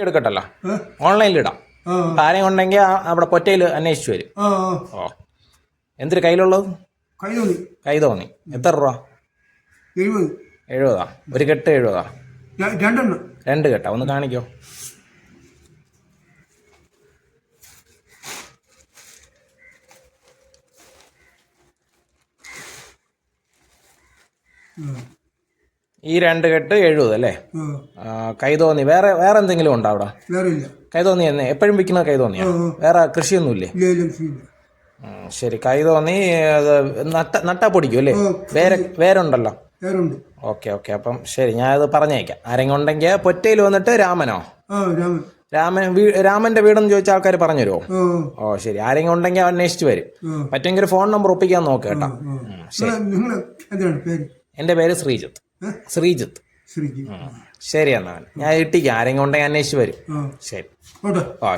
എടുക്കട്ടല്ലോ, ഓൺലൈനിൽ ഇടാം. ആരെയും ഉണ്ടെങ്കിൽ അവിടെ പൊറ്റയിൽ അന്വേഷിച്ചു വരും. ഓ, എന്തൊരു കയ്യിലുള്ളത്? കൈതോന്നി. എത്ര രൂപ? 70. ഒരു കെട്ട് 70. 2 കെട്ടാ? ഒന്ന് കാണിക്കോ? ഈ 2 കെട്ട് 70 അല്ലേ? കൈതോന്നി വേറെ എന്തെങ്കിലും ഉണ്ടോ അവിടെ? കൈതോന്നി തന്നെ എപ്പോഴും വിൽക്കുന്ന കൈതോന്നിയാ? വേറെ കൃഷിയൊന്നുമില്ലേ? ശരി, കൈതോന്നി നട്ടാ പൊടിക്കും അല്ലേ? വേരുണ്ടല്ലോ. ഓക്കെ. അപ്പം ശരി, ഞാനത് പറഞ്ഞേക്കാം. ആരെങ്കിലും ഉണ്ടെങ്കിൽ പൊറ്റയിൽ വന്നിട്ട് രാമനോ? രാമന്റെ വീടെന്ന് ചോദിച്ച ആൾക്കാർ പറഞ്ഞു തരുമോ? ഓ ശരി, ആരെങ്കിലും ഉണ്ടെങ്കിൽ അന്വേഷിച്ച് വരും. പറ്റുമെങ്കിൽ ഫോൺ നമ്പർ ഒപ്പിക്കാൻ നോക്കുക കേട്ടോ. ശരി, എൻ്റെ പേര് ശ്രീജിത്ത്. ശരി, എന്നാൽ ഞാൻ ഇട്ടിക്കാം. ആരെങ്കിലും ഉണ്ടെങ്കിൽ അന്വേഷിച്ച് വരും. ശരി.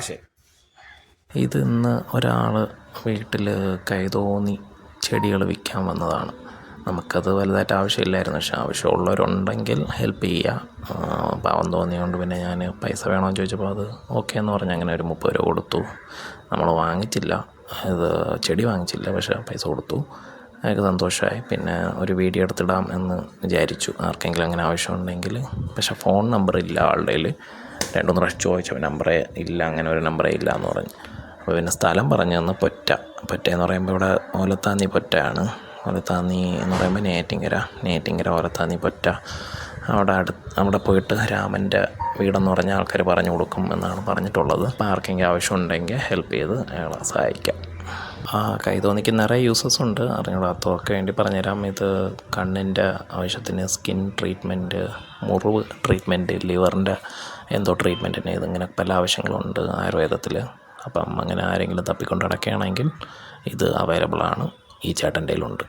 ശരി. ഇത് ഇന്ന് ഒരാൾ വീട്ടിൽ കൈതോന്നി ചെടികൾ വിൽക്കാൻ വന്നതാണ്. നമുക്കത് വലുതായിട്ട് ആവശ്യമില്ലായിരുന്നു, പക്ഷെ ആവശ്യമുള്ളവരുണ്ടെങ്കിൽ ഹെൽപ്പ് ചെയ്യുക. പാവം തോന്നിയതുകൊണ്ട് പിന്നെ ഞാൻ പൈസ വേണമെന്ന് ചോദിച്ചപ്പോൾ അത് ഓക്കെ എന്ന് പറഞ്ഞ് അങ്ങനെ ഒരു 30 രൂപ കൊടുത്തു. നമ്മൾ വാങ്ങിച്ചില്ല, ഇത് ചെടി വാങ്ങിച്ചില്ല, പക്ഷേ പൈസ കൊടുത്തു. അയാൾക്ക് സന്തോഷമായി. പിന്നെ ഒരു വീഡിയോ എടുത്തിടാം എന്ന് വിചാരിച്ചു, ആർക്കെങ്കിലും അങ്ങനെ ആവശ്യമുണ്ടെങ്കിൽ. പക്ഷേ ഫോൺ നമ്പർ ഇല്ല ആളുടെ കയ്യിൽ. 2-3 പ്രാവശ്യം ചോദിച്ചപ്പോൾ നമ്പറേ ഇല്ല, അങ്ങനെ ഒരു നമ്പറേ ഇല്ല എന്ന് പറഞ്ഞു. അപ്പോൾ പിന്നെ സ്ഥലം പറഞ്ഞു തന്നു, പൊറ്റ എന്ന് പറയുമ്പോൾ ഇവിടെ ഓലത്താന്നി പൊറ്റയാണ്. ഓലത്താന്നി എന്ന് പറയുമ്പോൾ നേറ്റിങ്കര ഓലത്താന്നി പൊറ്റ. അവിടെ പോയിട്ട് രാമൻ്റെ വീടെന്ന് പറഞ്ഞ ആൾക്കാർ പറഞ്ഞു കൊടുക്കും എന്നാണ് പറഞ്ഞിട്ടുള്ളത്. അപ്പോൾ ആർക്കെങ്കിലും ആവശ്യമുണ്ടെങ്കിൽ ഹെൽപ്പ് ചെയ്ത് അയാളെ സഹായിക്കാം. കൈതോന്നിക്ക് നിറയെ യൂസസ് ഉണ്ട്, അറിഞ്ഞൂടാത്തതൊക്കെ വേണ്ടി പറഞ്ഞുതരാം. ഇത് കണ്ണിൻ്റെ ആവശ്യത്തിന്, സ്കിൻ ട്രീറ്റ്മെൻറ്റ്, മുറിവ് ട്രീറ്റ്മെൻറ്റ്, ലിവറിൻ്റെ എന്തോ ട്രീറ്റ്മെൻറ്റിന്, ഇതിങ്ങനെ പല ആവശ്യങ്ങളുണ്ട് ആയുർവേദത്തിൽ. അപ്പം അങ്ങനെ ആരെങ്കിലും തപ്പിക്കൊണ്ട് നടക്കുകയാണെങ്കിൽ ഇത് അവൈലബിളാണ്, ഈ ചേട്ടൻ്റെ കയ്യിലുണ്ട്.